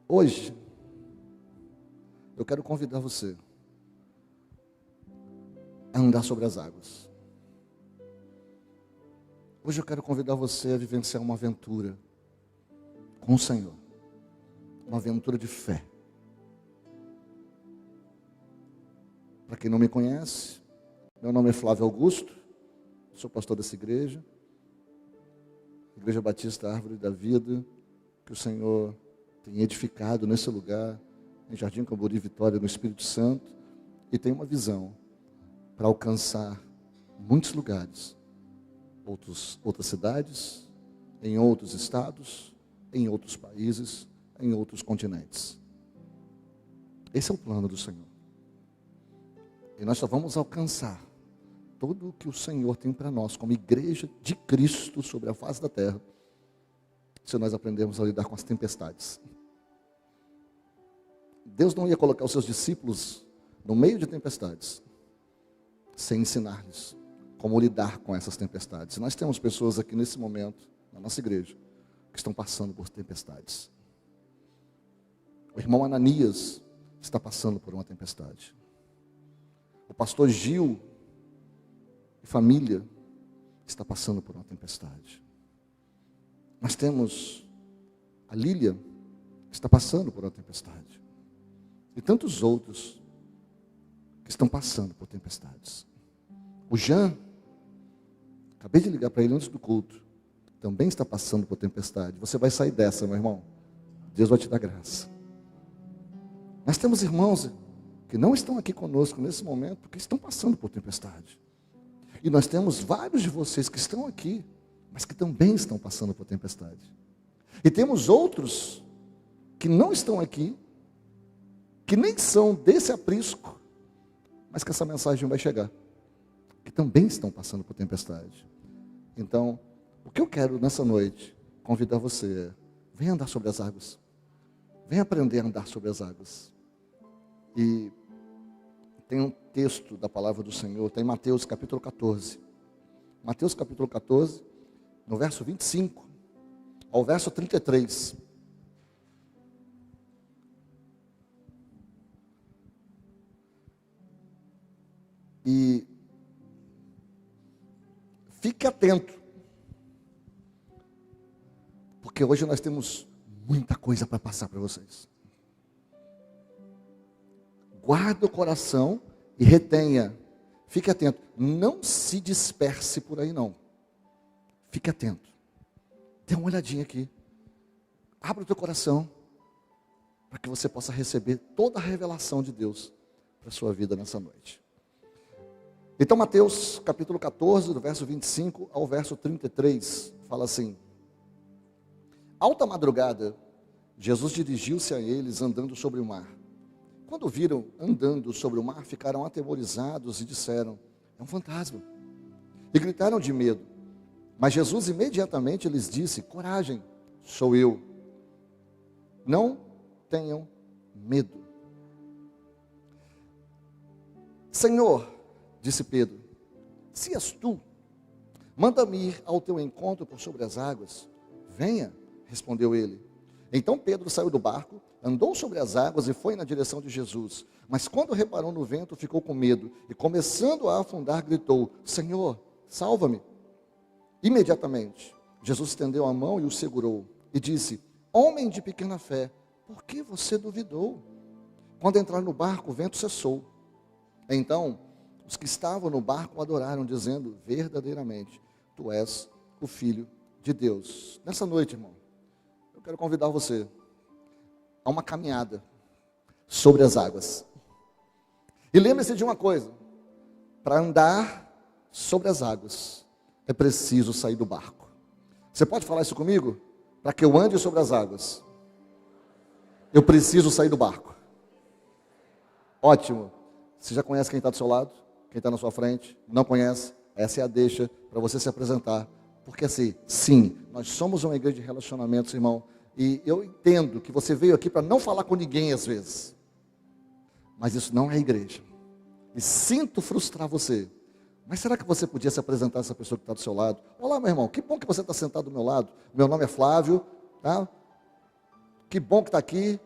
Hoje, eu quero convidar você a andar sobre as águas. Hoje eu quero convidar você a vivenciar uma aventura com o Senhor. Uma aventura de fé. Para quem não me conhece, meu nome é Flávio Augusto, sou pastor dessa igreja, Igreja Batista Árvore da Vida, que o Senhor tem edificado nesse lugar, em Jardim Camburi, Vitória, no Espírito Santo, e tem uma visão para alcançar muitos lugares, outras cidades, em outros estados, em outros países, em outros continentes. Esse é o plano do Senhor. E nós só vamos alcançar tudo o que o Senhor tem para nós, como igreja de Cristo sobre a face da terra, se nós aprendermos a lidar com as tempestades. Deus não ia colocar os seus discípulos no meio de tempestades, sem ensinar-lhes como lidar com essas tempestades. Nós temos pessoas aqui nesse momento, na nossa igreja, que estão passando por tempestades. O irmão Ananias está passando por uma tempestade. O pastor Gil e família está passando por uma tempestade. Nós temos a Lília, que está passando por uma tempestade. E tantos outros que estão passando por tempestades. O Jean, acabei de ligar para ele antes do culto, também está passando por tempestade. Você vai sair dessa, meu irmão. Deus vai te dar graça. Nós temos irmãos que não estão aqui conosco nesse momento, porque estão passando por tempestade. E nós temos vários de vocês que estão aqui, mas que também estão passando por tempestade. E temos outros que não estão aqui, que nem são desse aprisco, mas que essa mensagem vai chegar, que também estão passando por tempestade. Então, o que eu quero nessa noite convidar você é: venha andar sobre as águas. Venha aprender a andar sobre as águas. E tem um texto da palavra do Senhor, está em Mateus capítulo 14. Mateus capítulo 14, no verso 25 ao verso 33. E fique atento, porque hoje nós temos muita coisa para passar para vocês. Guarda o coração e retenha. Fique atento. Não se disperse por aí não. Fique atento. Dê uma olhadinha aqui. Abra o teu coração para que você possa receber toda a revelação de Deus para a sua vida nessa noite. Então Mateus capítulo 14, do verso 25 ao verso 33, fala assim: alta madrugada, Jesus dirigiu-se a eles andando sobre o mar. Quando viram andando sobre o mar, ficaram atemorizados e disseram: é um fantasma. E gritaram de medo. Mas Jesus imediatamente lhes disse: coragem, sou eu. Não tenham medo. Senhor, disse Pedro, se és tu, manda-me ir ao teu encontro por sobre as águas. Venha, respondeu ele. Então Pedro saiu do barco, andou sobre as águas e foi na direção de Jesus. Mas quando reparou no vento, ficou com medo e, começando a afundar, gritou: Senhor, salva-me. Imediatamente, Jesus estendeu a mão e o segurou e disse: homem de pequena fé, por que você duvidou? Quando entraram no barco, o vento cessou. Então, os que estavam no barco o adoraram, dizendo: verdadeiramente, tu és o Filho de Deus. Nessa noite, irmão, eu quero convidar você a uma caminhada sobre as águas. E lembre-se de uma coisa: para andar sobre as águas, é preciso sair do barco. Você pode falar isso comigo? Para que eu ande sobre as águas, eu preciso sair do barco. Ótimo. Você já conhece quem está do seu lado? Quem está na sua frente? Não conhece? Essa é a deixa para você se apresentar. Porque assim, sim, nós somos uma igreja de relacionamentos, irmão. E eu entendo que você veio aqui para não falar com ninguém às vezes. Mas isso não é igreja. E sinto frustrar você. Mas será que você podia se apresentar a essa pessoa que está do seu lado? Olá, meu irmão, que bom que você está sentado do meu lado. Meu nome é Flávio, tá? Que bom que está aqui.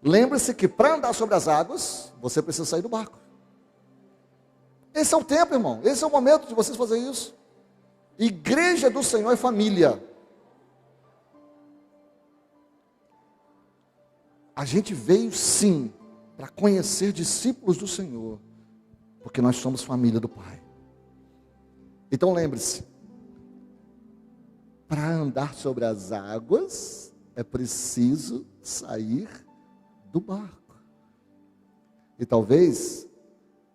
E lembre-se que para andar sobre as águas, você precisa sair do barco. Esse é o tempo, irmão. Esse é o momento de vocês fazerem isso. Igreja do Senhor é família. A gente veio sim para conhecer discípulos do Senhor, porque nós somos família do Pai. Então lembre-se, para andar sobre as águas, é preciso sair do barco. E talvez,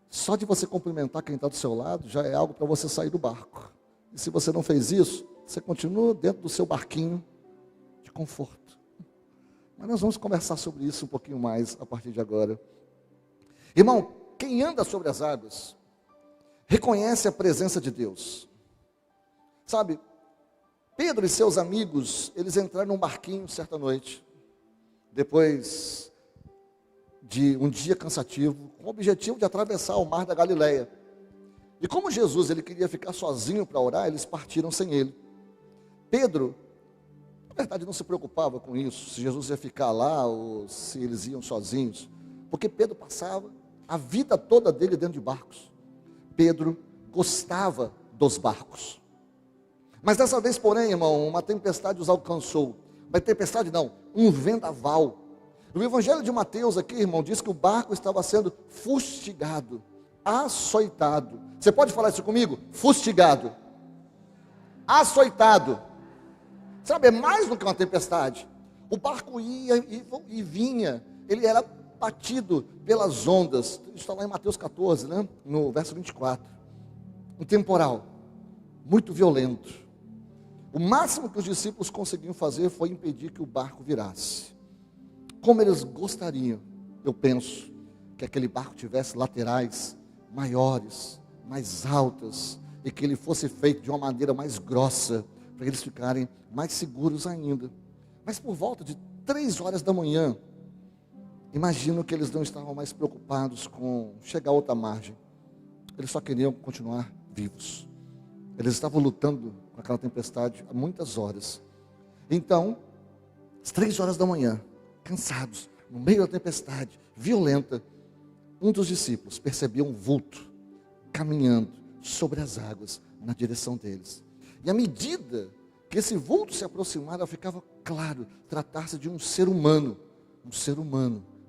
só de você cumprimentar quem está do seu lado, já é algo para você sair do barco. E se você não fez isso, você continua dentro do seu barquinho de conforto. Mas nós vamos conversar sobre isso um pouquinho mais a partir de agora. Irmão, quem anda sobre as águas, reconhece a presença de Deus. Sabe, Pedro e seus amigos, eles entraram num barquinho certa noite, depois de um dia cansativo, com o objetivo de atravessar o mar da Galileia. E como Jesus ele queria ficar sozinho para orar, eles partiram sem ele. Pedro, na verdade, não se preocupava com isso, se Jesus ia ficar lá ou se eles iam sozinhos, porque Pedro passava a vida toda dele dentro de barcos. Pedro gostava dos barcos. Mas dessa vez, porém, irmão, uma tempestade os alcançou. Uma tempestade não, um vendaval. No Evangelho de Mateus aqui, irmão, diz que o barco estava sendo fustigado, açoitado. Você pode falar isso comigo? Fustigado, açoitado. Sabe, é mais do que uma tempestade. O barco ia e vinha, ele era batido pelas ondas. Isso está lá em Mateus 14, né? No verso 24. Um temporal muito violento. O máximo que os discípulos conseguiam fazer foi impedir que o barco virasse. Como eles gostariam, eu penso, que aquele barco tivesse laterais maiores, mais altas, e que ele fosse feito de uma maneira mais grossa, para eles ficarem mais seguros ainda. Mas por volta de 3 horas da manhã, imagino que eles não estavam mais preocupados com chegar a outra margem. Eles só queriam continuar vivos. Eles estavam lutando com aquela tempestade há muitas horas. Então, às 3 horas da manhã, cansados, no meio da tempestade violenta, um dos discípulos percebeu um vulto caminhando sobre as águas na direção deles. E à medida que esse vulto se aproximava, ficava claro tratar-se de um ser humano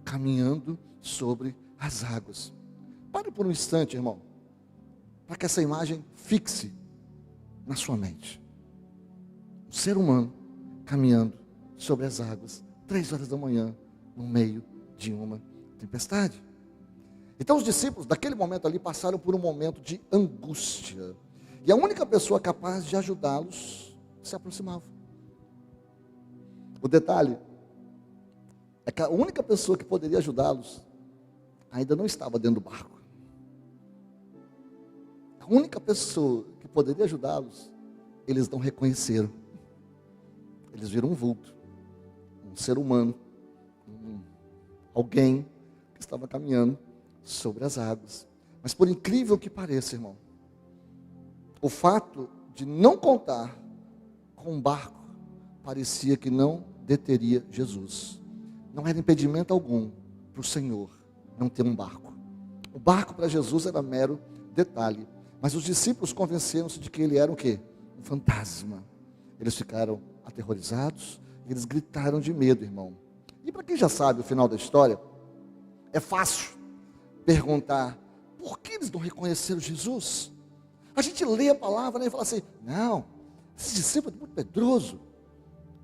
caminhando sobre as águas. Pare por um instante, irmão, para que essa imagem fixe na sua mente. Um ser humano caminhando sobre as águas, 3 horas da manhã, no meio de uma tempestade. Então os discípulos, daquele momento ali, passaram por um momento de angústia. E a única pessoa capaz de ajudá-los se aproximava. O detalhe é que a única pessoa que poderia ajudá-los ainda não estava dentro do barco. A única pessoa que poderia ajudá-los, eles não reconheceram. Eles viram um vulto, um ser humano, alguém que estava caminhando sobre as águas. Mas por incrível que pareça, irmão, o fato de não contar com um barco parecia que não deteria Jesus. Não era impedimento algum para o Senhor não ter um barco. O barco para Jesus era mero detalhe. Mas os discípulos convenceram-se de que ele era o quê? Um fantasma. Eles ficaram aterrorizados, eles gritaram de medo, irmão. E para quem já sabe o final da história, é fácil perguntar, por que eles não reconheceram Jesus? A gente lê a palavra, né, e fala assim, não, esse discípulo é muito medroso.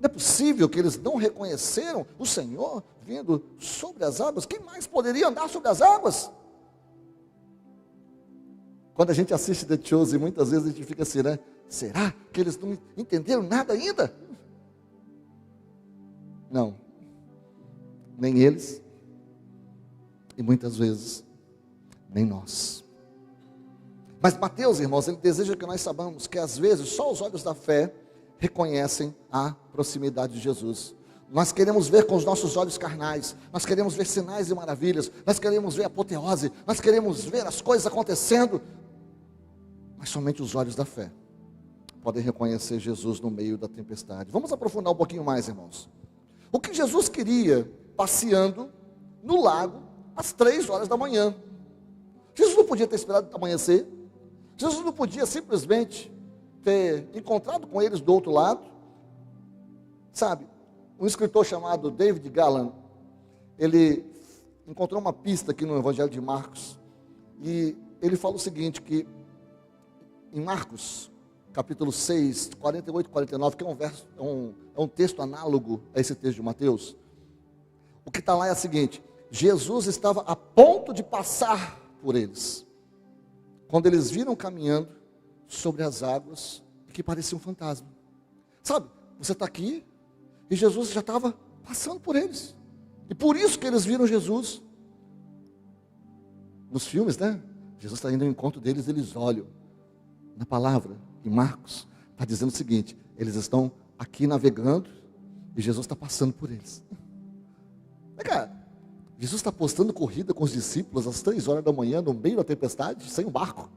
Não é possível que eles não reconheceram o Senhor vindo sobre as águas. Quem mais poderia andar sobre as águas? Quando a gente assiste The Chosen, muitas vezes a gente fica assim, né? Será que eles não entenderam nada ainda? Não. Nem eles. E muitas vezes, nem nós. Mas Mateus, irmãos, ele deseja que nós saibamos que às vezes só os olhos da fé reconhecem a proximidade de Jesus. Nós queremos ver com os nossos olhos carnais, nós queremos ver sinais e maravilhas, nós queremos ver apoteose, nós queremos ver as coisas acontecendo, mas somente os olhos da fé podem reconhecer Jesus no meio da tempestade. Vamos aprofundar um pouquinho mais, irmãos. O que Jesus queria passeando no lago às 3 horas da manhã? Jesus não podia ter esperado amanhecer. Jesus não podia simplesmente ter encontrado com eles do outro lado. Sabe, um escritor chamado David Garland, ele encontrou uma pista aqui no Evangelho de Marcos, e ele fala o seguinte, que em Marcos, capítulo 6, 48 e 49, que é um texto análogo a esse texto de Mateus, o que está lá é o seguinte: Jesus estava a ponto de passar por eles, quando eles viram caminhando sobre as águas, que parecia um fantasma. Sabe, você está aqui, e Jesus já estava passando por eles, e por isso que eles viram Jesus. Nos filmes, né? Jesus está indo ao encontro deles, eles olham. Na palavra, em Marcos, está dizendo o seguinte: eles estão aqui navegando, e Jesus está passando por eles. Cara, Jesus está postando corrida com os discípulos às 3 horas da manhã, no meio da tempestade, sem um barco.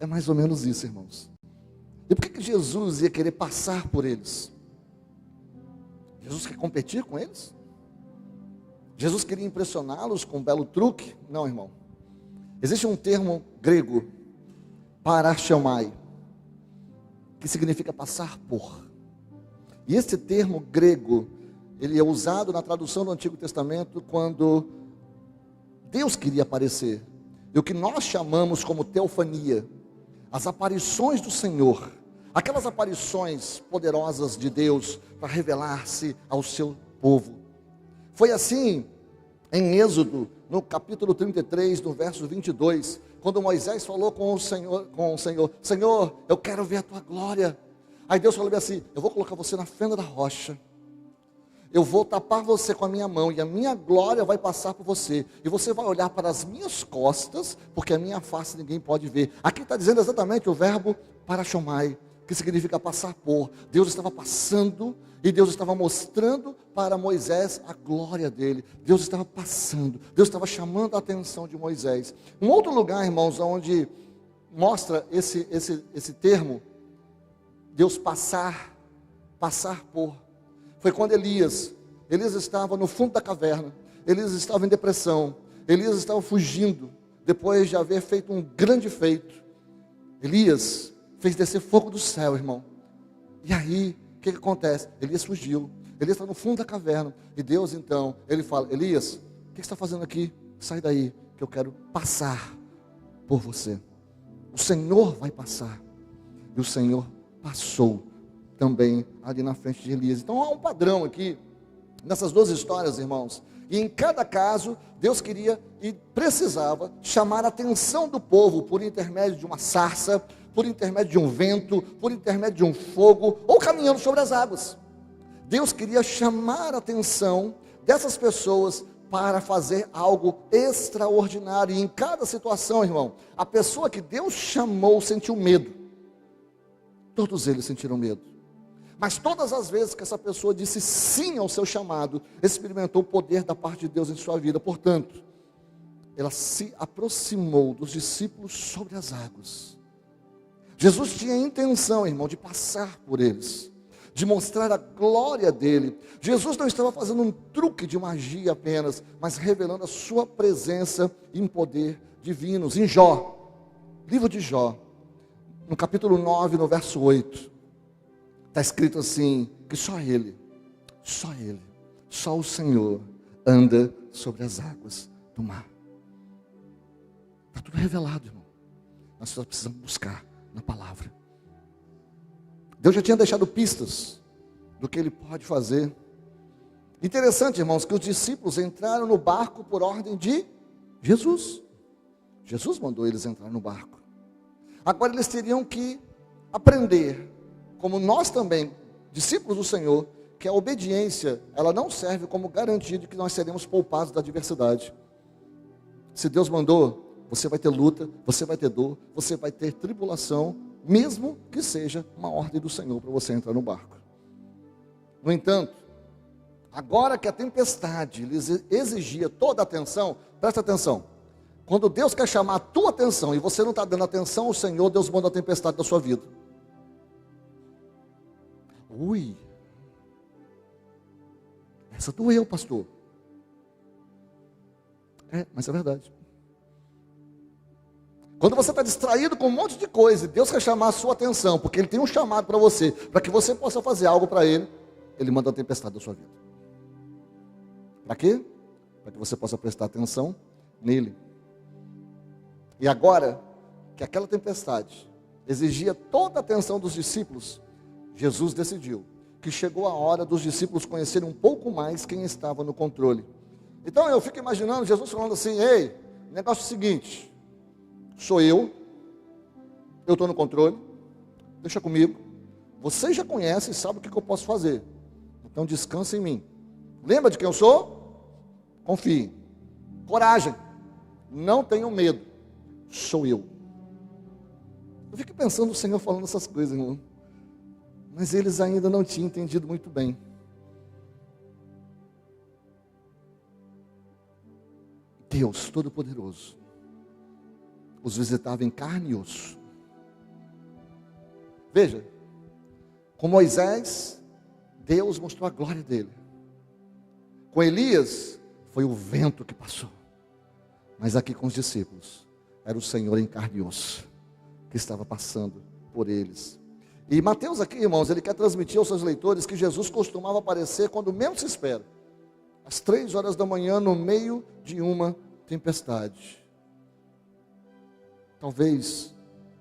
É mais ou menos isso, irmãos. E por que Jesus ia querer passar por eles? Jesus quer competir com eles? Jesus queria impressioná-los com um belo truque? Não, irmão. Existe um termo grego, parashomai, que significa passar por. E esse termo grego, ele é usado na tradução do Antigo Testamento quando Deus queria aparecer. E o que nós chamamos como teofania, as aparições do Senhor, aquelas aparições poderosas de Deus para revelar-se ao seu povo. Foi assim em Êxodo, no capítulo 33, no verso 22, quando Moisés falou com o Senhor, Senhor, eu quero ver a tua glória. Aí Deus falou assim: eu vou colocar você na fenda da rocha, eu vou tapar você com a minha mão, e a minha glória vai passar por você, e você vai olhar para as minhas costas, porque a minha face ninguém pode ver. Aqui está dizendo exatamente o verbo parashomai, que significa passar por. Deus estava passando, e Deus estava mostrando para Moisés a glória dele. Deus estava passando, Deus estava chamando a atenção de Moisés. Um outro lugar, irmãos, onde mostra esse termo, Deus passar por, foi quando Elias estava no fundo da caverna, Elias estava em depressão, Elias estava fugindo, depois de haver feito um grande feito. Elias fez descer fogo do céu, irmão. E aí, o que acontece? Elias fugiu, Elias está no fundo da caverna, e Deus então, ele fala: Elias, o que você está fazendo aqui? Sai daí, que eu quero passar por você. O Senhor vai passar. E o Senhor passou também ali na frente de Elias. Então há um padrão aqui, nessas duas histórias, irmãos. E em cada caso, Deus queria e precisava chamar a atenção do povo por intermédio de uma sarça, por intermédio de um vento, por intermédio de um fogo, ou caminhando sobre as águas. Deus queria chamar a atenção dessas pessoas para fazer algo extraordinário. E em cada situação, irmão, a pessoa que Deus chamou sentiu medo. Todos eles sentiram medo. Mas todas as vezes que essa pessoa disse sim ao seu chamado, experimentou o poder da parte de Deus em sua vida. Portanto, ela se aproximou dos discípulos sobre as águas. Jesus tinha a intenção, irmão, de passar por eles, de mostrar a glória dele. Jesus não estava fazendo um truque de magia apenas, mas revelando a sua presença em poder divinos. Em Jó, livro de Jó, no capítulo 9, no verso 8, está escrito assim, que só ele, só o Senhor anda sobre as águas do mar. Está tudo revelado, irmão. Nós só precisamos buscar na palavra. Deus já tinha deixado pistas do que ele pode fazer. Interessante, irmãos, que os discípulos entraram no barco por ordem de Jesus. Jesus mandou eles entrar no barco. Agora eles teriam que aprender, como nós também, discípulos do Senhor, que a obediência, ela não serve como garantia de que nós seremos poupados da adversidade. Se Deus mandou, você vai ter luta, você vai ter dor, você vai ter tribulação, mesmo que seja uma ordem do Senhor para você entrar no barco. No entanto, agora que a tempestade lhes exigia toda a atenção, presta atenção, quando Deus quer chamar a tua atenção e você não está dando atenção ao Senhor, Deus manda a tempestade da sua vida. Ui, Essa doeu, pastor. Mas é verdade. Quando você está distraído com um monte de coisa, e Deus quer chamar a sua atenção, porque Ele tem um chamado para você, para que você possa fazer algo para Ele, Ele manda a tempestade da sua vida. Para quê? Para que você possa prestar atenção nele. E agora, que aquela tempestade exigia toda a atenção dos discípulos, Jesus decidiu que chegou a hora dos discípulos conhecerem um pouco mais quem estava no controle. Então eu fico imaginando Jesus falando assim: ei, negócio é o seguinte, sou eu estou no controle, deixa comigo, vocês já conhecem e sabem o que eu posso fazer, então descansa em mim. Lembra de quem eu sou? Confie. Coragem, não tenham medo, sou eu. Eu fico pensando o Senhor falando essas coisas, irmão, mas eles ainda não tinham entendido muito bem. Deus Todo-Poderoso os visitava em carne e osso. Veja, com Moisés, Deus mostrou a glória dele. Com Elias, foi o vento que passou. Mas aqui com os discípulos, era o Senhor em carne e osso, que estava passando por eles. E Mateus aqui, irmãos, ele quer transmitir aos seus leitores que Jesus costumava aparecer quando menos se espera. Às 3 horas da manhã, no meio de uma tempestade. Talvez,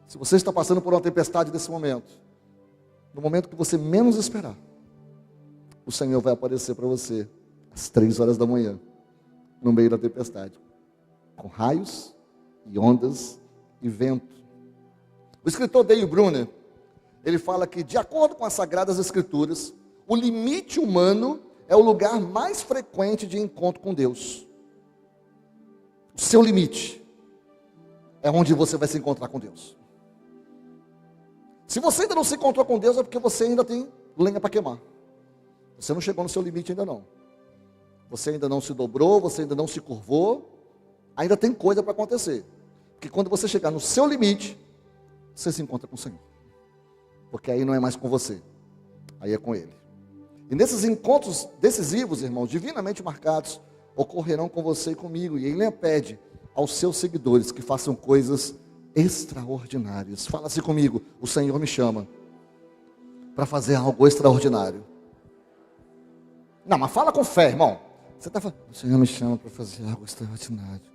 se você está passando por uma tempestade nesse momento, no momento que você menos esperar, o Senhor vai aparecer para você, às 3 horas da manhã, no meio da tempestade, com raios e ondas e vento. O escritor Dale Bruner, ele fala que, de acordo com as Sagradas Escrituras, o limite humano é o lugar mais frequente de encontro com Deus. O seu limite é onde você vai se encontrar com Deus. Se você ainda não se encontrou com Deus, é porque você ainda tem lenha para queimar. Você não chegou no seu limite ainda não. Você ainda não se dobrou, você ainda não se curvou. Ainda tem coisa para acontecer. Porque quando você chegar no seu limite, você se encontra com o Senhor. Porque aí não é mais com você, aí é com Ele. E nesses encontros decisivos, irmãos, divinamente marcados, ocorrerão com você e comigo. E Ele pede aos seus seguidores que façam coisas extraordinárias. Fala-se comigo: o Senhor me chama para fazer algo extraordinário. Não, mas fala com fé, irmão. Você está falando: o Senhor me chama para fazer algo extraordinário.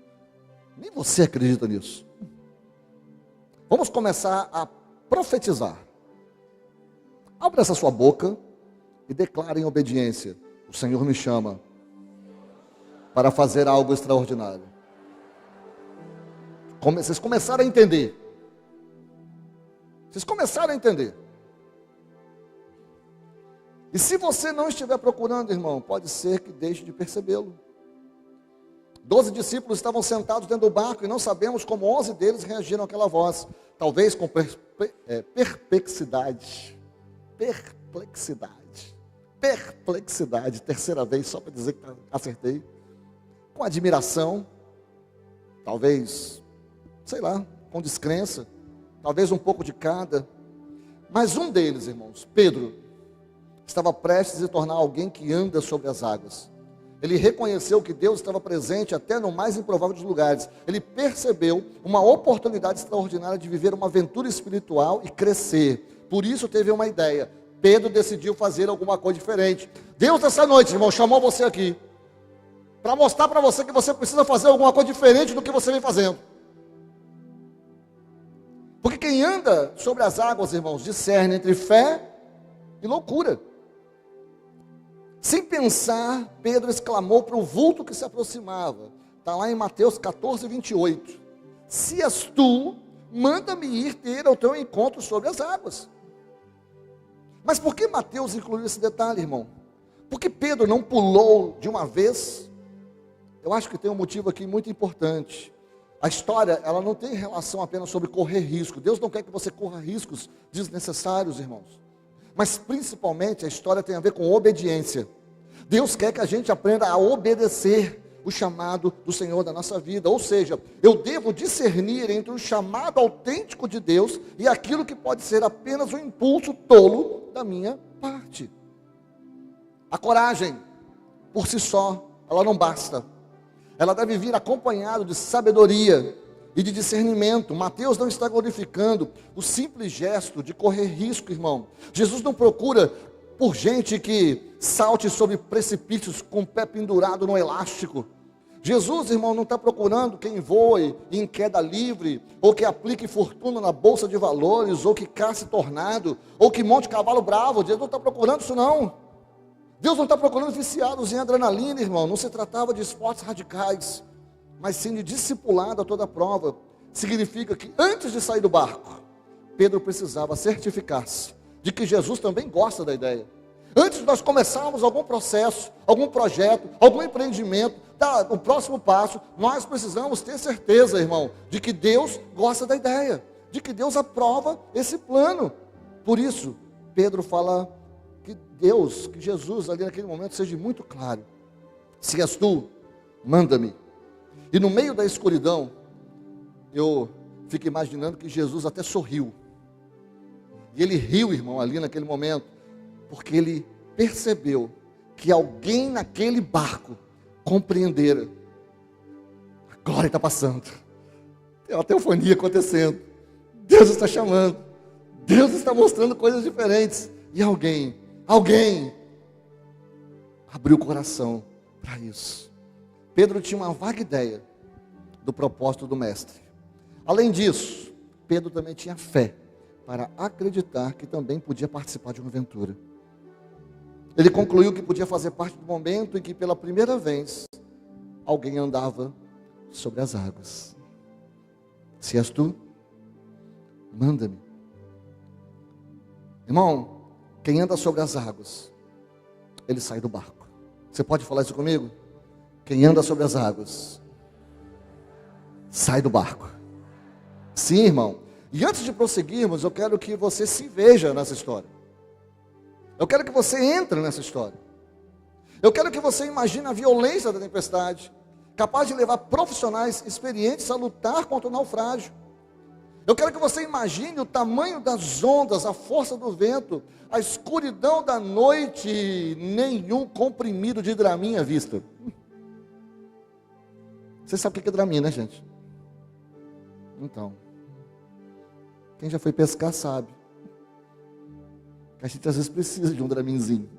Nem você acredita nisso. Vamos começar a profetizar. Abra essa sua boca e declare em obediência: o Senhor me chama para fazer algo extraordinário. Vocês começaram a entender. Vocês começaram a entender. E se você não estiver procurando, irmão, pode ser que deixe de percebê-lo. 12 discípulos estavam sentados dentro do barco e não sabemos como 11 deles reagiram àquela voz. Talvez com perplexidade. Perplexidade, terceira vez, só para dizer que acertei. Com admiração, talvez, sei lá, com descrença, talvez um pouco de cada. Mas um deles, irmãos, Pedro, estava prestes a se tornar alguém que anda sobre as águas. Ele reconheceu que Deus estava presente até no mais improvável dos lugares. Ele percebeu uma oportunidade extraordinária de viver uma aventura espiritual e crescer. Por isso teve uma ideia. Pedro decidiu fazer alguma coisa diferente. Deus, essa noite, irmão, chamou você aqui para mostrar para você que você precisa fazer alguma coisa diferente do que você vem fazendo. Porque quem anda sobre as águas, irmãos, discerne entre fé e loucura. Sem pensar, Pedro exclamou para o vulto que se aproximava. Está lá em Mateus 14, 28. Se és tu, manda-me ir ter ao teu encontro sobre as águas. Mas por que Mateus incluiu esse detalhe, irmão? Porque Pedro não pulou de uma vez? Eu acho que tem um motivo aqui muito importante. A história, ela não tem relação apenas sobre correr risco. Deus não quer que você corra riscos desnecessários, irmãos. Mas principalmente a história tem a ver com obediência. Deus quer que a gente aprenda a obedecer o chamado do Senhor da nossa vida. Ou seja, eu devo discernir entre o chamado autêntico de Deus e aquilo que pode ser apenas um impulso tolo da minha parte. A coragem por si só, ela não basta. Ela deve vir acompanhada de sabedoria e de discernimento. Mateus não está glorificando o simples gesto de correr risco, irmão. Jesus não procura por gente que salte sobre precipícios com o pé pendurado no elástico. Jesus, irmão, não está procurando quem voe em queda livre, ou que aplique fortuna na bolsa de valores, ou que caça tornado, ou que monte cavalo bravo. Jesus não está procurando isso não. Deus não está procurando viciados em adrenalina, irmão. Não se tratava de esportes radicais, mas sim de discipulado a toda prova. Significa que antes de sair do barco, Pedro precisava certificar-se de que Jesus também gosta da ideia. Antes de nós começarmos algum processo, algum projeto, algum empreendimento, o próximo passo, nós precisamos ter certeza, irmão, de que Deus gosta da ideia, de que Deus aprova esse plano. Por isso, Pedro fala que Deus, que Jesus ali naquele momento seja muito claro: se és tu, manda-me. E no meio da escuridão, eu fico imaginando que Jesus até sorriu. E ele riu, irmão, ali naquele momento, porque ele percebeu que alguém naquele barco compreendera. A glória está passando, tem uma teofania acontecendo, Deus está chamando, Deus está mostrando coisas diferentes. E alguém abriu o coração para isso. Pedro tinha uma vaga ideia do propósito do mestre. Além disso, Pedro também tinha fé para acreditar que também podia participar de uma aventura. Ele concluiu que podia fazer parte do momento em que pela primeira vez alguém andava sobre as águas. Se és tu, manda-me. Irmão, quem anda sobre as águas, ele sai do barco. Você pode falar isso comigo? Quem anda sobre as águas, sai do barco. Sim, irmão. E antes de prosseguirmos, eu quero que você se veja nessa história. Eu quero que você entre nessa história. Eu quero que você imagine a violência da tempestade, capaz de levar profissionais experientes a lutar contra o naufrágio. Eu quero que você imagine o tamanho das ondas, a força do vento, a escuridão da noite, nenhum comprimido de Dramin à vista. Você sabe o que é Dramin, né, gente? Então, quem já foi pescar sabe que a gente às vezes precisa de um Draminzinho.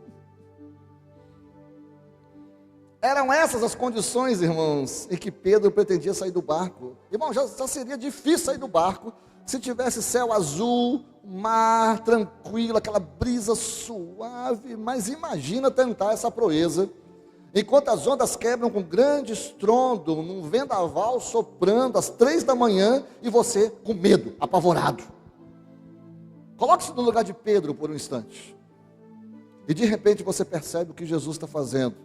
Eram essas as condições, irmãos, em que Pedro pretendia sair do barco. Irmão, já seria difícil sair do barco se tivesse céu azul, mar tranquilo, aquela brisa suave. Mas imagina tentar essa proeza, enquanto as ondas quebram com grande estrondo, num vendaval soprando às 3 da manhã, e você com medo, apavorado. Coloque-se no lugar de Pedro por um instante. E de repente você percebe o que Jesus está fazendo.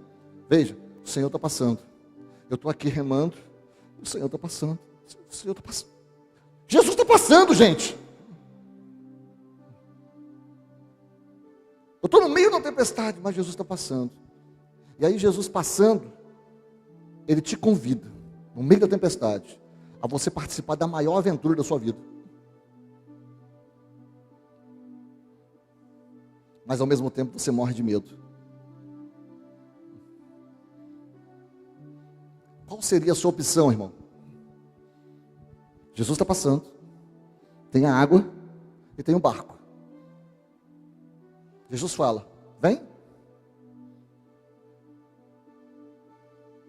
Veja, o Senhor está passando. Eu estou aqui remando, o Senhor está passando. O Senhor está passando. Jesus está passando, gente. Eu estou no meio da tempestade, mas Jesus está passando. E aí Jesus passando, Ele te convida, no meio da tempestade, a você participar da maior aventura da sua vida. Mas ao mesmo tempo você morre de medo. Qual seria a sua opção, irmão? Jesus está passando, tem a água e tem o barco. Jesus fala: vem.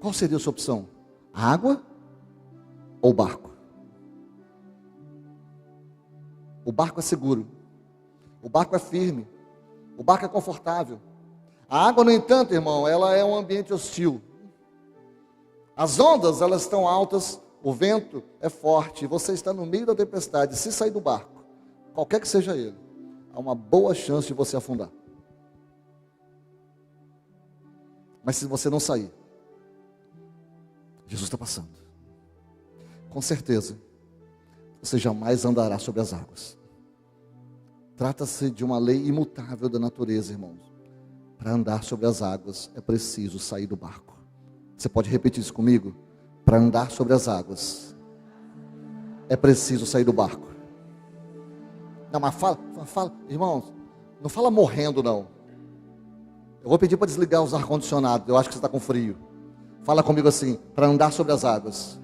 Qual seria a sua opção? A água ou o barco? O barco é seguro, o barco é firme, o barco é confortável. A água, no entanto, irmão, ela é um ambiente hostil. As ondas, elas estão altas, o vento é forte, e você está no meio da tempestade. Se sair do barco, qualquer que seja ele, há uma boa chance de você afundar. Mas se você não sair, Jesus está passando, com certeza, você jamais andará sobre as águas. Trata-se de uma lei imutável da natureza, irmãos. Para andar sobre as águas, é preciso sair do barco. Você pode repetir isso comigo? Para andar sobre as águas, é preciso sair do barco. Não, mas fala, irmãos, não fala morrendo não. Eu vou pedir para desligar os ar-condicionados, eu acho que você está com frio. Fala comigo assim: para andar sobre as águas,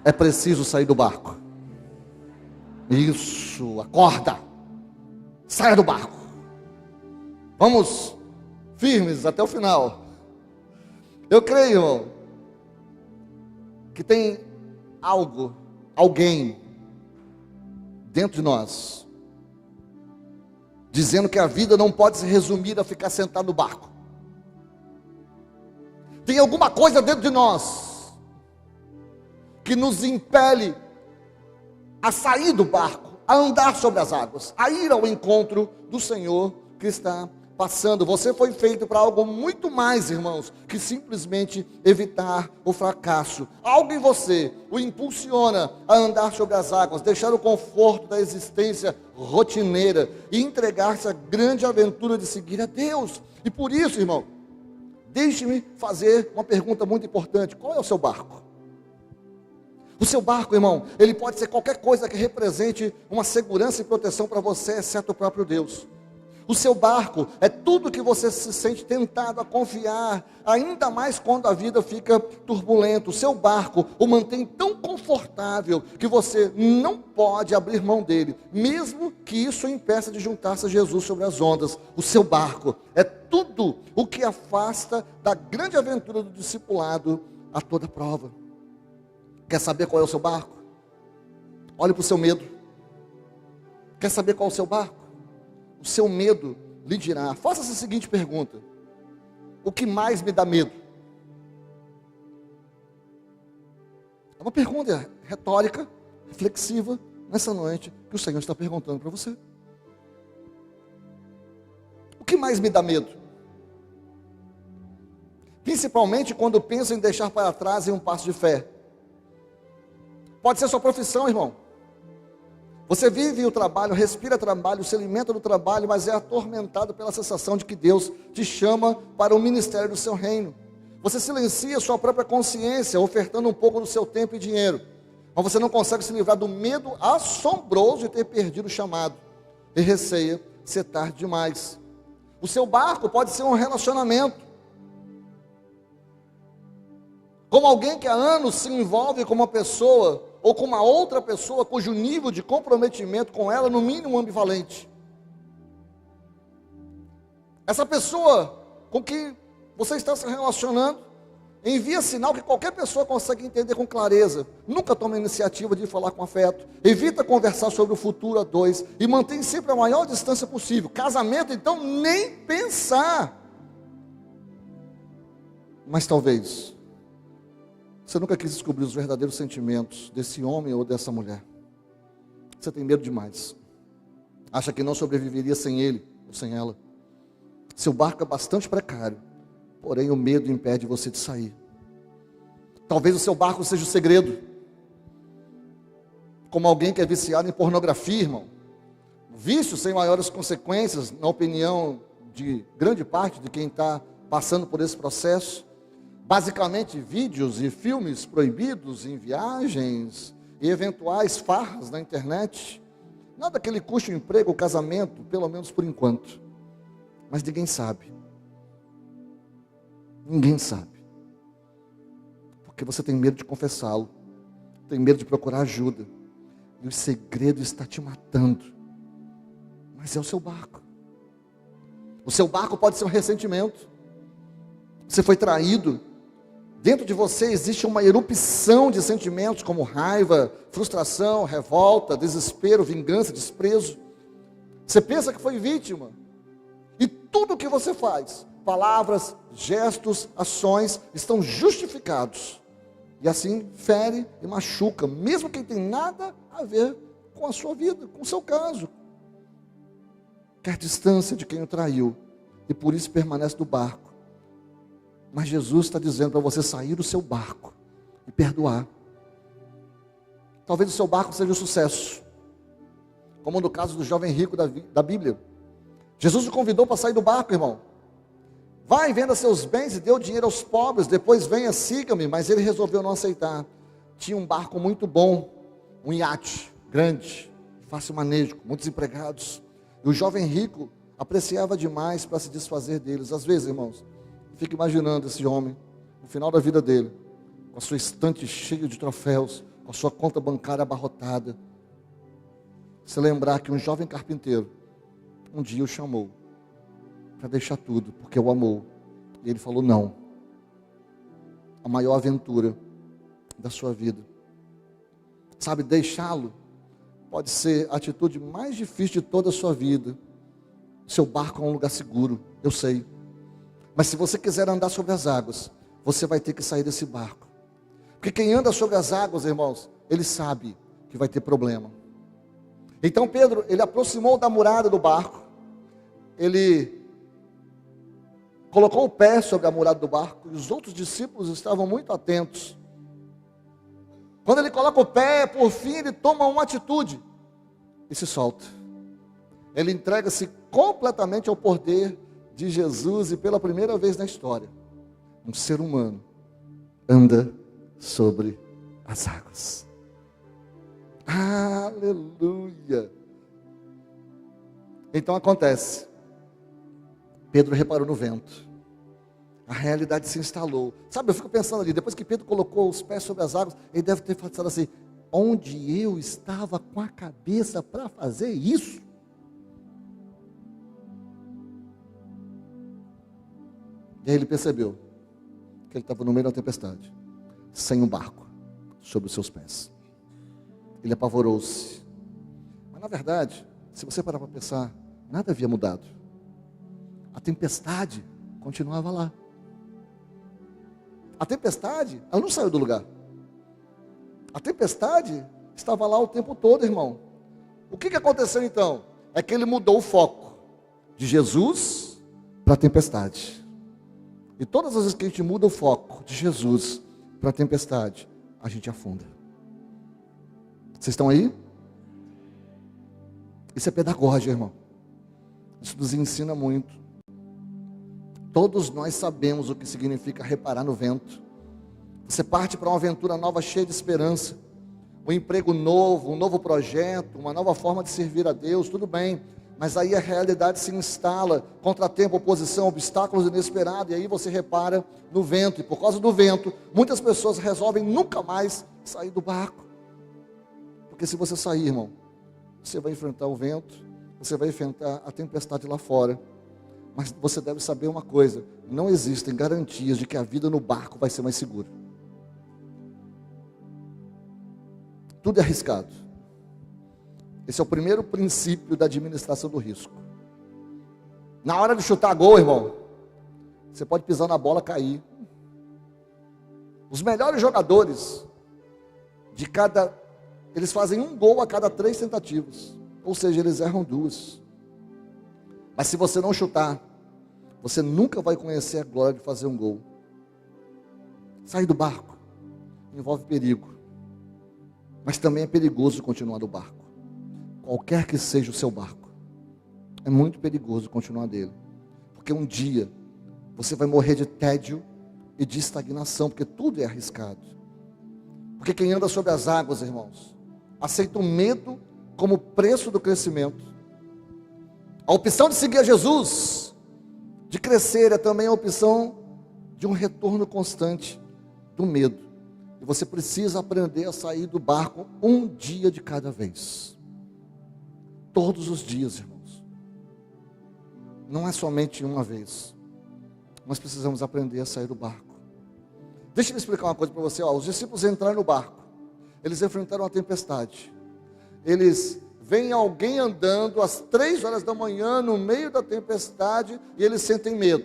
é preciso sair do barco. Isso, acorda, saia do barco. Vamos firmes até o final. Eu creio, irmão, que tem alguém dentro de nós, dizendo que a vida não pode se resumir a ficar sentado no barco. Tem alguma coisa dentro de nós que nos impele a sair do barco, a andar sobre as águas, a ir ao encontro do Senhor que está passando. Você foi feito para algo muito mais, irmãos, que simplesmente evitar o fracasso. Algo em você o impulsiona a andar sobre as águas, deixar o conforto da existência rotineira e entregar-se à grande aventura de seguir a Deus. E por isso, irmão, deixe-me fazer uma pergunta muito importante: qual é o seu barco? O seu barco, irmão, ele pode ser qualquer coisa que represente uma segurança e proteção para você, exceto o próprio Deus. O seu barco é tudo que você se sente tentado a confiar, ainda mais quando a vida fica turbulenta. O seu barco o mantém tão confortável que você não pode abrir mão dele, mesmo que isso o impeça de juntar-se a Jesus sobre as ondas. O seu barco é tudo o que afasta da grande aventura do discipulado a toda prova. Quer saber qual é o seu barco? Olhe para o seu medo. Quer saber qual é o seu barco? O seu medo lhe dirá. Faça essa seguinte pergunta: o que mais me dá medo? É uma pergunta retórica, reflexiva, nessa noite, que o Senhor está perguntando para você. O que mais me dá medo? Principalmente quando penso em deixar para trás em um passo de fé. Pode ser sua profissão, irmão. Você vive o trabalho, respira trabalho, se alimenta do trabalho, mas é atormentado pela sensação de que Deus te chama para o ministério do seu reino. Você silencia sua própria consciência, ofertando um pouco do seu tempo e dinheiro, mas você não consegue se livrar do medo assombroso de ter perdido o chamado, e receia ser tarde demais. O seu barco pode ser um relacionamento, como alguém que há anos se envolve com uma pessoa, ou com uma outra pessoa cujo nível de comprometimento com ela, no mínimo, ambivalente. Essa pessoa com que você está se relacionando envia sinal que qualquer pessoa consegue entender com clareza. Nunca toma a iniciativa de falar com afeto. Evita conversar sobre o futuro a dois e mantém sempre a maior distância possível. Casamento, então, nem pensar. Mas talvez você nunca quis descobrir os verdadeiros sentimentos desse homem ou dessa mulher. Você tem medo demais. Acha que não sobreviveria sem ele ou sem ela. Seu barco é bastante precário, porém o medo impede você de sair. Talvez o seu barco seja o segredo. Como alguém que é viciado em pornografia, irmão. Vício sem maiores consequências, na opinião de grande parte de quem está passando por esse processo. Basicamente, vídeos e filmes proibidos em viagens e eventuais farras na internet. Nada que lhe custe o emprego, o casamento, pelo menos por enquanto. Mas ninguém sabe. Ninguém sabe. Porque você tem medo de confessá-lo. Tem medo de procurar ajuda. E o segredo está te matando. Mas é o seu barco. O seu barco pode ser um ressentimento. Você foi traído. Dentro de você existe uma erupção de sentimentos como raiva, frustração, revolta, desespero, vingança, desprezo. Você pensa que foi vítima. E tudo o que você faz, palavras, gestos, ações, estão justificados. E assim fere e machuca, mesmo quem tem nada a ver com a sua vida, com o seu caso. Quer distância de quem o traiu, e por isso permanece no barco. Mas Jesus está dizendo para você sair do seu barco e perdoar. Talvez o seu barco seja um sucesso, como no caso do jovem rico da Bíblia. Jesus o convidou para sair do barco, irmão. Vai, venda seus bens e dê o dinheiro aos pobres, depois venha, siga-me. Mas ele resolveu não aceitar. Tinha um barco muito bom, um iate grande, fácil manejo, com muitos empregados. E o jovem rico apreciava demais para se desfazer deles. Às vezes, irmãos, fico imaginando esse homem, no final da vida dele, com a sua estante cheia de troféus, com a sua conta bancária abarrotada, se lembrar que um jovem carpinteiro, um dia o chamou, para deixar tudo, porque o amou, e ele falou não. A maior aventura da sua vida. Sabe, deixá-lo pode ser a atitude mais difícil de toda a sua vida. Seu barco é um lugar seguro, eu sei. Mas se você quiser andar sobre as águas, você vai ter que sair desse barco. Porque quem anda sobre as águas, irmãos, ele sabe que vai ter problema. Então Pedro, ele aproximou da murada do barco. Ele colocou o pé sobre a murada do barco, e os outros discípulos estavam muito atentos. Quando ele coloca o pé, por fim, ele toma uma atitude e se solta. Ele entrega-se completamente ao poder de Jesus, e pela primeira vez na história, um ser humano anda sobre as águas. Aleluia! Então acontece, Pedro reparou no vento, a realidade se instalou. Sabe, eu fico pensando ali, depois que Pedro colocou os pés sobre as águas, ele deve ter pensado assim: onde eu estava com a cabeça para fazer isso? E aí ele percebeu que ele estava no meio da tempestade, sem um barco sobre os seus pés. Ele apavorou-se. Mas na verdade, se você parar para pensar, nada havia mudado. A tempestade continuava lá. A tempestade, ela não saiu do lugar. A tempestade estava lá o tempo todo, irmão. O que aconteceu então? É que ele mudou o foco de Jesus para a tempestade. E todas as vezes que a gente muda o foco de Jesus para a tempestade, a gente afunda. Vocês estão aí? Isso é pedagogia, irmão. Isso nos ensina muito. Todos nós sabemos o que significa reparar no vento. Você parte para uma aventura nova, cheia de esperança. Um emprego novo, um novo projeto, uma nova forma de servir a Deus, tudo bem. Mas aí a realidade se instala, contratempo, oposição, obstáculos inesperados, e aí você repara no vento. E por causa do vento, muitas pessoas resolvem nunca mais sair do barco. Porque se você sair, irmão, você vai enfrentar o vento, você vai enfrentar a tempestade lá fora. Mas você deve saber uma coisa: não existem garantias de que a vida no barco vai ser mais segura. Tudo é arriscado. Esse é o primeiro princípio da administração do risco. Na hora de chutar gol, irmão, você pode pisar na bola e cair. Os melhores jogadores, eles fazem um gol a cada 3 tentativas. Ou seja, eles erram 2. Mas se você não chutar, você nunca vai conhecer a glória de fazer um gol. Sair do barco envolve perigo. Mas também é perigoso continuar no barco. Qualquer que seja o seu barco, é muito perigoso continuar dele. Porque um dia você vai morrer de tédio e de estagnação, porque tudo é arriscado. Porque quem anda sobre as águas, irmãos, aceita o medo como preço do crescimento. A opção de seguir a Jesus, de crescer, é também a opção de um retorno constante do medo. E você precisa aprender a sair do barco um dia de cada vez. Todos os dias, irmãos. Não é somente uma vez. Nós precisamos aprender a sair do barco. Deixa eu explicar uma coisa para você. Os discípulos entraram no barco. Eles enfrentaram a tempestade. Eles veem alguém andando às 3 horas da manhã no meio da tempestade e eles sentem medo.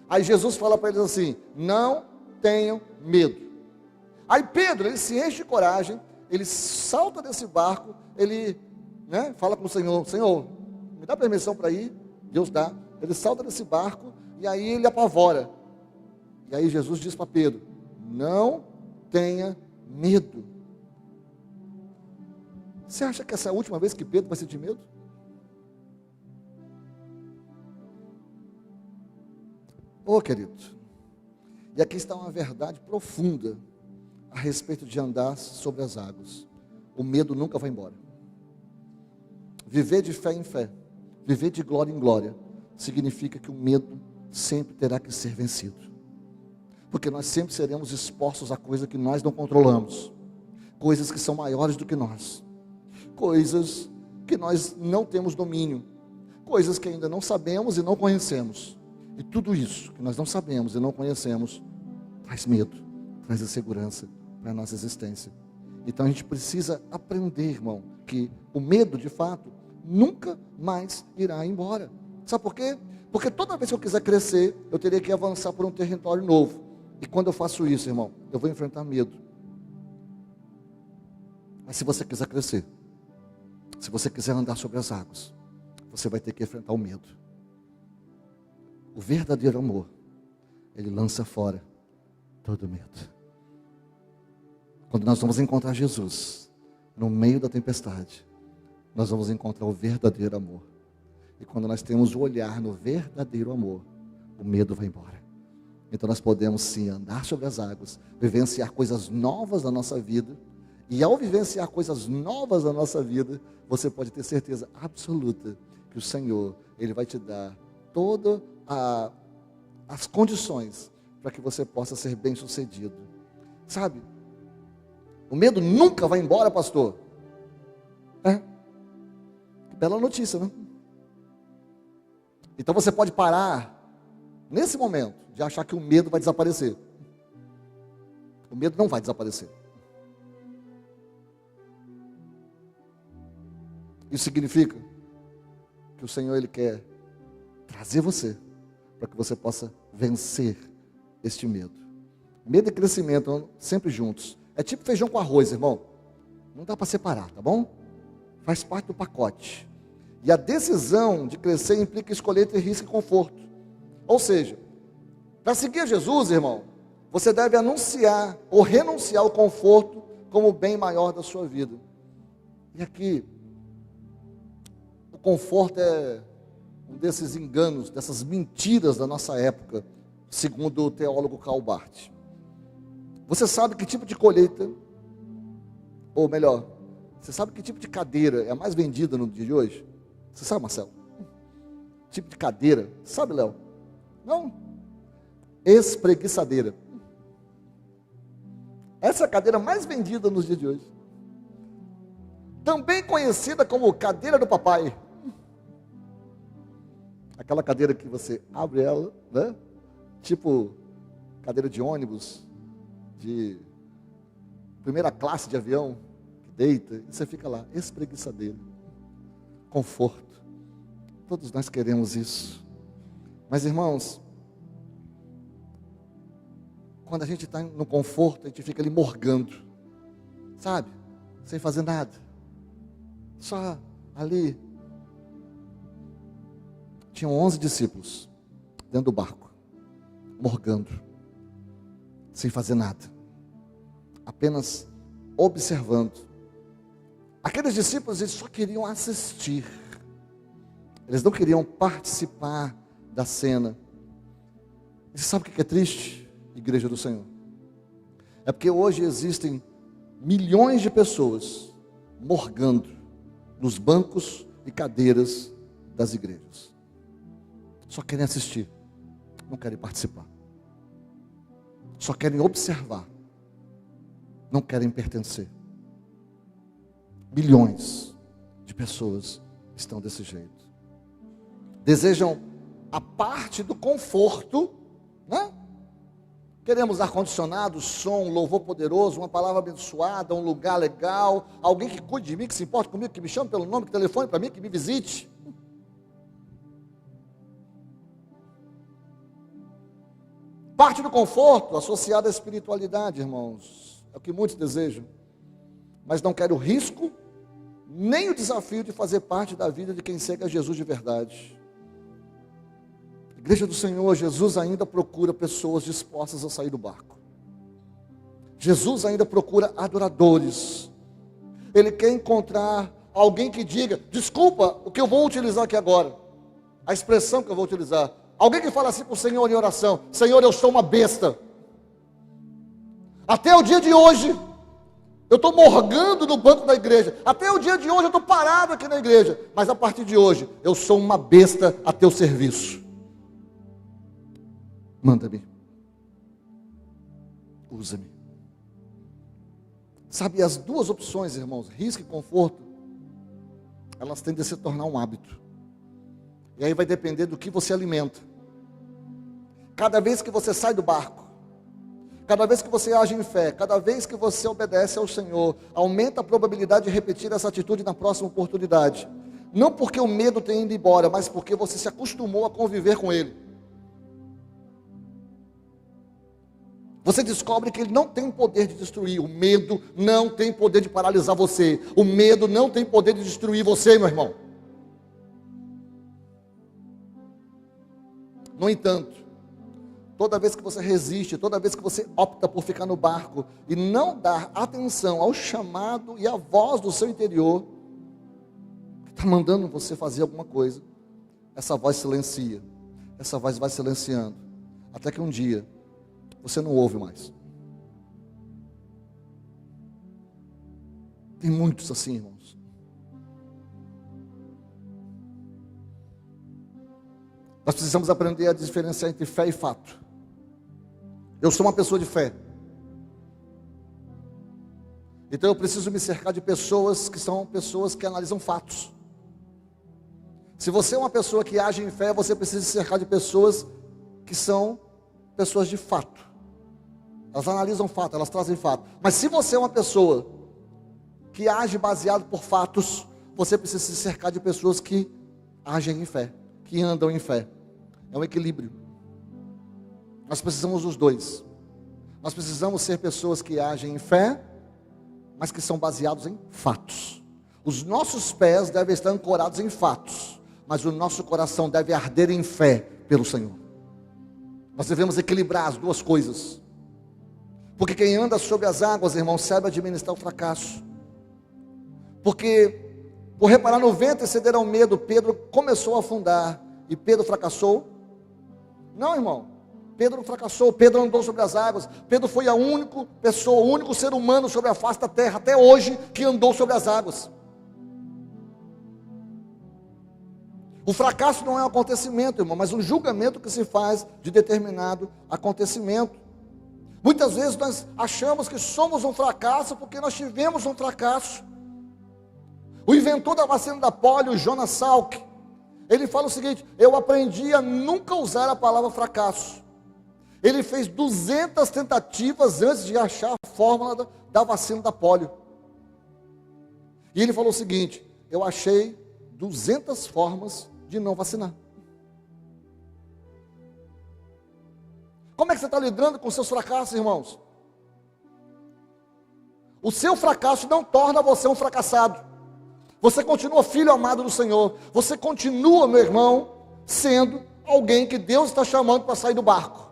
Aí Jesus fala para eles assim: não tenham medo. Aí Pedro, ele se enche de coragem, ele salta desse barco, ele fala com o Senhor: Senhor, me dá permissão para ir? Deus dá. Ele salta desse barco e aí ele apavora. E aí Jesus diz para Pedro: não tenha medo. Você acha que essa é a última vez que Pedro vai sentir medo? Querido, e aqui está uma verdade profunda a respeito de andar sobre as águas. O medo nunca vai embora. Viver de fé em fé, viver de glória em glória, significa que o medo sempre terá que ser vencido. Porque nós sempre seremos expostos a coisas que nós não controlamos. Coisas que são maiores do que nós. Coisas que nós não temos domínio. Coisas que ainda não sabemos e não conhecemos. E tudo isso que nós não sabemos e não conhecemos traz medo, traz insegurança para a nossa existência. Então a gente precisa aprender, irmão, que o medo, de fato, nunca mais irá embora. Sabe por quê? Porque toda vez que eu quiser crescer, eu teria que avançar por um território novo. E quando eu faço isso, irmão, eu vou enfrentar medo. Mas se você quiser crescer, se você quiser andar sobre as águas, você vai ter que enfrentar o medo. O verdadeiro amor, ele lança fora todo medo. Quando nós vamos encontrar Jesus, no meio da tempestade, nós vamos encontrar o verdadeiro amor. E quando nós temos o olhar no verdadeiro amor, o medo vai embora. Então nós podemos sim andar sobre as águas, vivenciar coisas novas na nossa vida. E ao vivenciar coisas novas na nossa vida, você pode ter certeza absoluta que o Senhor, Ele vai te dar todas as condições para que você possa ser bem sucedido. Sabe? O medo nunca vai embora, pastor. Que bela notícia, né? Então você pode parar, nesse momento, de achar que o medo vai desaparecer. O medo não vai desaparecer. Isso significa que o Senhor, Ele quer trazer você, para que você possa vencer este medo. Medo e crescimento andam sempre juntos. É tipo feijão com arroz, irmão. Não dá para separar, tá bom? Faz parte do pacote. E a decisão de crescer implica escolher entre risco e conforto. Ou seja, para seguir Jesus, irmão, você deve anunciar ou renunciar ao conforto como o bem maior da sua vida. E aqui, o conforto é um desses enganos, dessas mentiras da nossa época, segundo o teólogo Karl Barth. Você sabe que tipo de colheita, ou melhor, você sabe que tipo de cadeira é a mais vendida no dia de hoje? Você sabe, Marcelo? Tipo de cadeira, sabe, Léo? Não? Espreguiçadeira. Essa é a cadeira mais vendida nos dias de hoje. Também conhecida como cadeira do papai. Aquela cadeira que você abre ela, né? Tipo cadeira de ônibus, de primeira classe de avião, que deita, e você fica lá, espreguiçadeira. Conforto. Todos nós queremos isso. Mas, irmãos, quando a gente está no conforto, a gente fica ali morgando, sabe? Sem fazer nada. Só ali. Tinham 11 discípulos dentro do barco, morgando, sem fazer nada, apenas observando. Aqueles discípulos, eles só queriam assistir, eles não queriam participar da cena. E você sabe o que é triste, igreja do Senhor? É porque hoje existem milhões de pessoas morgando nos bancos e cadeiras das igrejas. Só querem assistir, não querem participar. Só querem observar, não querem pertencer. Milhões de pessoas estão desse jeito. Desejam a parte do conforto, né? Queremos ar-condicionado, som, louvor poderoso, uma palavra abençoada, um lugar legal, alguém que cuide de mim, que se importe comigo, que me chame pelo nome, que telefone para mim, que me visite. Parte do conforto associada à espiritualidade, irmãos, é o que muitos desejam, mas não querem o risco, nem o desafio de fazer parte da vida de quem segue a Jesus de verdade. Igreja do Senhor, Jesus ainda procura pessoas dispostas a sair do barco. Jesus ainda procura adoradores. Ele quer encontrar alguém que diga, desculpa, o que eu vou utilizar aqui agora, a expressão que eu vou utilizar. Alguém que fala assim para o Senhor em oração: Senhor, eu sou uma besta. Até o dia de hoje, Eu estou morgando no banco da igreja. Até o dia de hoje eu estou parado aqui na igreja. Mas a partir de hoje, eu sou uma besta a teu serviço. Manda-me. Usa-me. Sabe, as duas opções, irmãos, risco e conforto, elas tendem a se tornar um hábito. E aí vai depender do que você alimenta. Cada vez que você sai do barco, cada vez que você age em fé, cada vez que você obedece ao Senhor, aumenta a probabilidade de repetir essa atitude na próxima oportunidade. Não porque o medo tenha ido embora, mas porque você se acostumou a conviver com ele. Você descobre que ele não tem poder de destruir. O medo não tem poder de paralisar você. O medo não tem poder de destruir você, meu irmão. No entanto, toda vez que você resiste, toda vez que você opta por ficar no barco e não dar atenção ao chamado e à voz do seu interior, que está mandando você fazer alguma coisa, essa voz silencia, essa voz vai silenciando, até que um dia você não ouve mais. Tem muitos assim, irmãos. Nós precisamos aprender a diferenciar entre fé e fato. Eu sou uma pessoa de fé. Então eu preciso me cercar de pessoas que são pessoas que analisam fatos. Se você é uma pessoa que age em fé, você precisa se cercar de pessoas que são pessoas de fato. Elas analisam fato, elas trazem fato. Mas se você é uma pessoa que age baseado por fatos, você precisa se cercar de pessoas que agem em fé, que andam em fé. É um equilíbrio. Nós precisamos dos dois. Nós precisamos ser pessoas que agem em fé, mas que são baseados em fatos. Os nossos pés devem estar ancorados em fatos, mas o nosso coração deve arder em fé pelo Senhor. Nós devemos equilibrar as duas coisas. Porque quem anda sobre as águas, irmão, sabe administrar o fracasso. Porque, por reparar no vento e ceder ao medo, Pedro começou a afundar. E Pedro fracassou? Não, irmão. Pedro não fracassou. Pedro andou sobre as águas. Pedro foi a única pessoa, o único ser humano sobre a face da terra, até hoje, que andou sobre as águas. O fracasso não é um acontecimento, irmão, mas um julgamento que se faz de determinado acontecimento. Muitas vezes nós achamos que somos um fracasso porque nós tivemos um fracasso. O inventor da vacina da polio, Jonas Salk, ele fala o seguinte: eu aprendi a nunca usar a palavra fracasso. Ele fez 200 tentativas antes de achar a fórmula da vacina da polio. E ele falou o seguinte: eu achei 200 formas de não vacinar. Como é que você está lidando com os seus fracassos, irmãos? O seu fracasso não torna você um fracassado. Você continua filho amado do Senhor. Você continua, meu irmão, sendo alguém que Deus está chamando para sair do barco.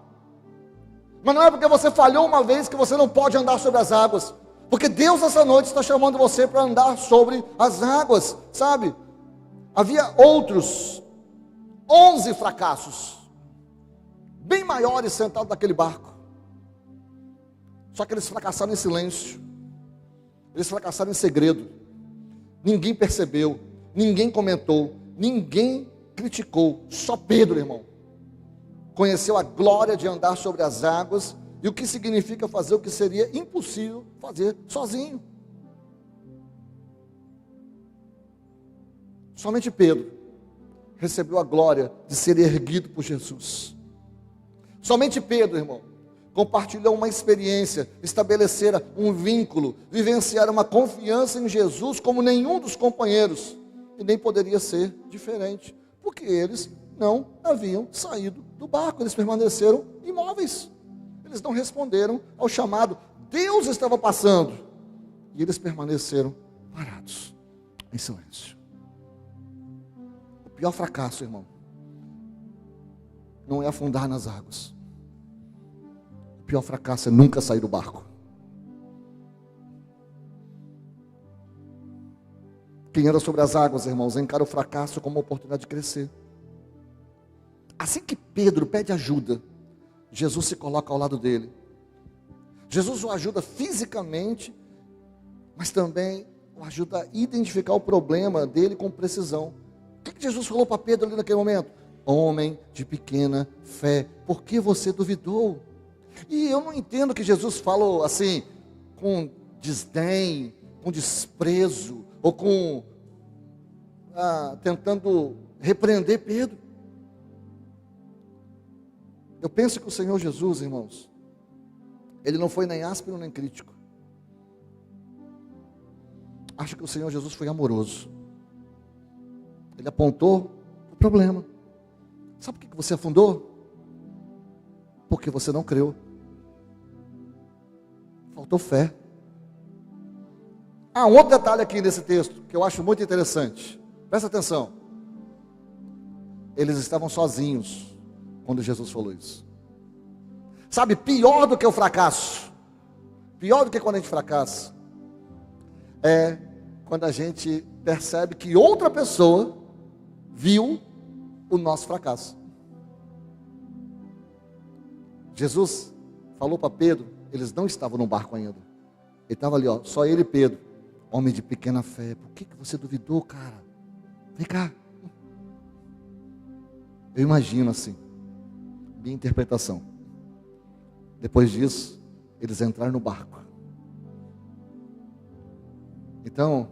Mas não é porque você falhou uma vez que você não pode andar sobre as águas. Porque Deus essa noite está chamando você para andar sobre as águas, sabe? Havia outros 11 fracassos bem maiores sentados naquele barco. Só que eles fracassaram em silêncio. Eles fracassaram em segredo. Ninguém percebeu, ninguém comentou, ninguém criticou. Só Pedro, irmão, conheceu a glória de andar sobre as águas e o que significa fazer o que seria impossível fazer sozinho. Somente Pedro recebeu a glória de ser erguido por Jesus. Somente Pedro, irmão, compartilhou uma experiência, estabeleceram um vínculo, vivenciaram uma confiança em Jesus como nenhum dos companheiros, e nem poderia ser diferente, porque eles não haviam saído do barco, eles permaneceram imóveis, eles não responderam ao chamado. Deus estava passando, e eles permaneceram parados, em silêncio. O pior fracasso, irmão, não é afundar nas águas. O pior fracasso é nunca sair do barco. Quem anda sobre as águas, irmãos, encara o fracasso como uma oportunidade de crescer. Assim que Pedro pede ajuda, Jesus se coloca ao lado dele. Jesus o ajuda fisicamente mas também o ajuda a identificar o problema dele com precisão. O que Jesus falou para Pedro ali naquele momento? Homem de pequena fé, por que você duvidou? E eu não entendo que Jesus falou assim, com desdém, com desprezo, ou com tentando repreender Pedro. Eu penso que o Senhor Jesus, irmãos, ele não foi nem áspero nem crítico. Acho que o Senhor Jesus foi amoroso. Ele apontou o problema. Sabe por que você afundou? Porque você não creu. Faltou fé. Um outro detalhe aqui nesse texto, que eu acho muito interessante. Presta atenção. Eles estavam sozinhos quando Jesus falou isso. Sabe, pior do que o fracasso, pior do que quando a gente fracassa, é quando a gente percebe que outra pessoa viu o nosso fracasso. Jesus falou para Pedro, eles não estavam no barco ainda. Ele estava ali, só ele e Pedro. Homem de pequena fé, por que você duvidou, cara? Vem cá. Eu imagino assim, minha interpretação. Depois disso, eles entraram no barco. Então,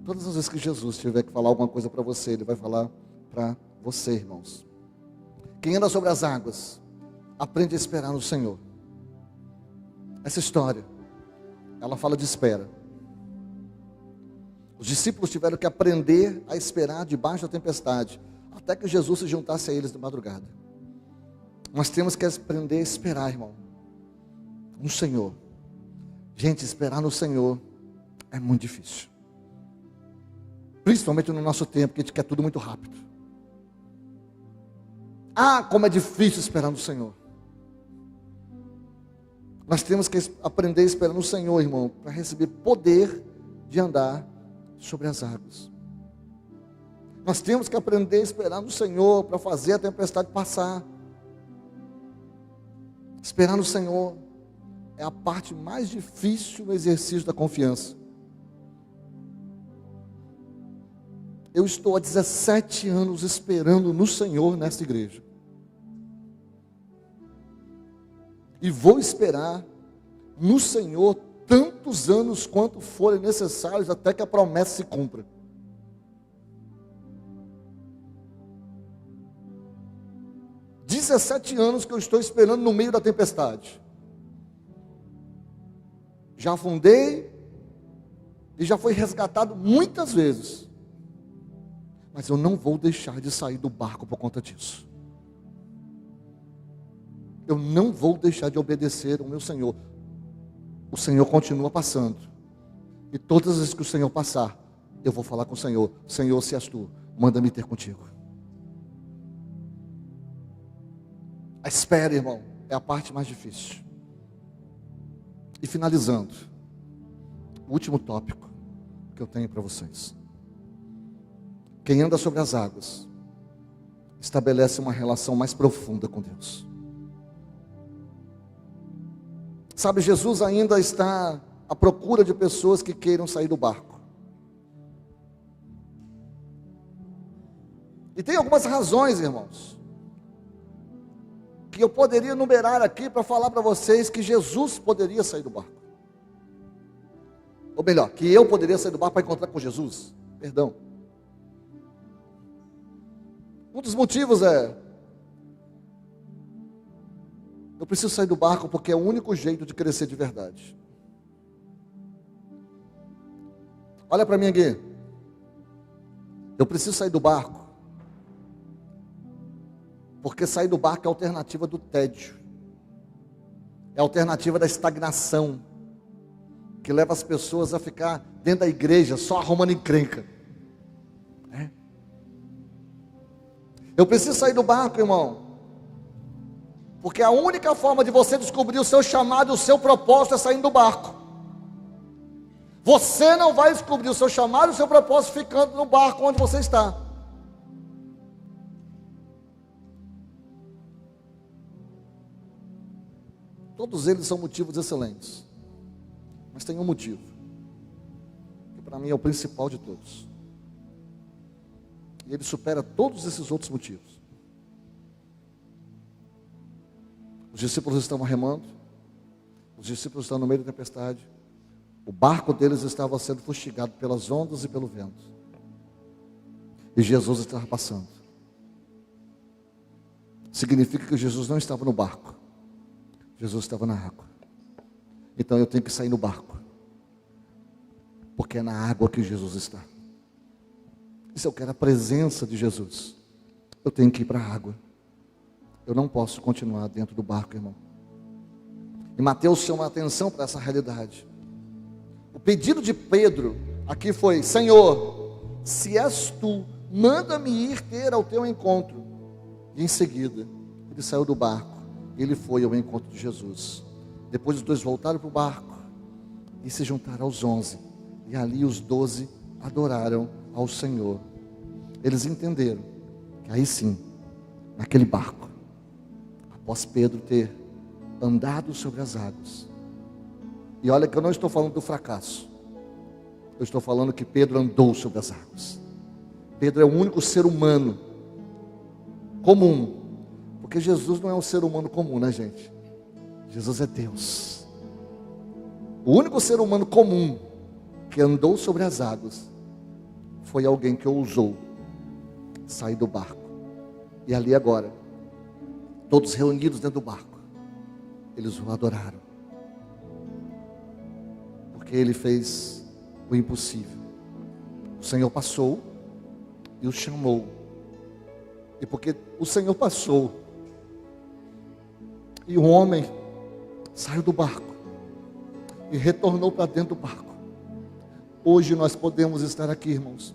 todas as vezes que Jesus tiver que falar alguma coisa para você, Ele vai falar para você, irmãos. Quem anda sobre as águas, aprende a esperar no Senhor. Essa história, ela fala de espera. Os discípulos tiveram que aprender a esperar debaixo da tempestade, até que Jesus se juntasse a eles de madrugada. Nós temos que aprender a esperar, irmão, no Senhor. Gente, esperar no Senhor é muito difícil. Principalmente no nosso tempo, que a gente quer tudo muito rápido. Como é difícil esperar no Senhor. Nós temos que aprender a esperar no Senhor, irmão, para receber poder de andar sobre as águas. Nós temos que aprender a esperar no Senhor para fazer a tempestade passar. Esperar no Senhor é a parte mais difícil no exercício da confiança. Eu estou há 17 anos esperando no Senhor nessa igreja. E vou esperar no Senhor tantos anos quanto forem necessários até que a promessa se cumpra. Há 17 anos que eu estou esperando no meio da tempestade. Já afundei e já fui resgatado muitas vezes. Mas eu não vou deixar de sair do barco por conta disso. Eu não vou deixar de obedecer ao meu Senhor. O Senhor continua passando. E todas as vezes que o Senhor passar, eu vou falar com o Senhor. Senhor, se és tu, manda-me ter contigo. A espera, irmão, é a parte mais difícil. E finalizando, o último tópico que eu tenho para vocês. Quem anda sobre as águas estabelece uma relação mais profunda com Deus. Sabe, Jesus ainda está à procura de pessoas que queiram sair do barco. E tem algumas razões, irmãos, que eu poderia enumerar aqui para falar para vocês que Jesus poderia sair do barco. Ou melhor, que eu poderia sair do barco para encontrar com Jesus. Perdão. Um dos motivos é: eu preciso sair do barco porque é o único jeito de crescer de verdade. Olha para mim aqui. Eu preciso sair do barco porque sair do barco é a alternativa do tédio. É a alternativa da estagnação, que leva as pessoas a ficar dentro da igreja só arrumando encrenca. Eu preciso sair do barco, irmão, porque a única forma de você descobrir o seu chamado e o seu propósito é saindo do barco. Você não vai descobrir o seu chamado e o seu propósito ficando no barco onde você está. Todos eles são motivos excelentes, mas tem um motivo. para mim é o principal de todos. E ele supera todos esses outros motivos. Os discípulos estavam remando, os discípulos estavam no meio da tempestade, o barco deles estava sendo fustigado pelas ondas e pelo vento, e Jesus estava passando. Significa que Jesus não estava no barco, Jesus estava na água. Então eu tenho que sair no barco, porque é na água que Jesus está. E se eu quero a presença de Jesus, eu tenho que ir para a água. Eu não posso continuar dentro do barco, irmão. E Mateus chama a atenção para essa realidade. O pedido de Pedro aqui foi: Senhor, se és tu, manda-me ir ter ao teu encontro. E em seguida, ele saiu do barco e ele foi ao encontro de Jesus. Depois os dois voltaram para o barco e se juntaram aos 11. E ali os 12 adoraram ao Senhor. Eles entenderam que aí sim, naquele barco, após Pedro ter andado sobre as águas, e olha que eu não estou falando do fracasso, eu estou falando que Pedro andou sobre as águas. Pedro é o único ser humano comum, porque Jesus não é um ser humano comum, né, gente? Jesus é Deus. O único ser humano comum que andou sobre as águas foi alguém que ousou sair do barco. E ali agora, todos reunidos dentro do barco, eles o adoraram, porque ele fez o impossível. O Senhor passou e o chamou. E porque o Senhor passou e o homem saiu do barco e retornou para dentro do barco, hoje nós podemos estar aqui, irmãos.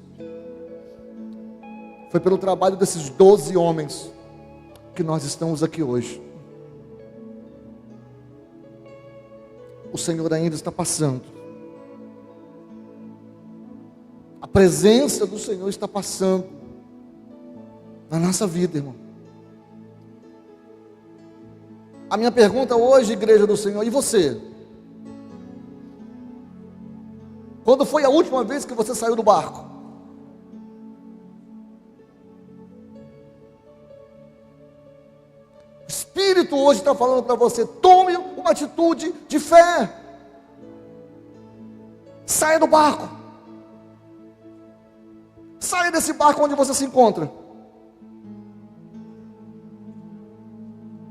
Foi pelo trabalho desses 12 homens que nós estamos aqui hoje. O Senhor ainda está passando. A presença do Senhor está passando na nossa vida, irmão. A minha pergunta hoje, igreja do Senhor, e você? Quando foi a última vez que você saiu do barco? O Espírito hoje está falando para você: tome uma atitude de fé. Saia do barco. Saia desse barco onde você se encontra.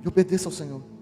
E obedeça ao Senhor.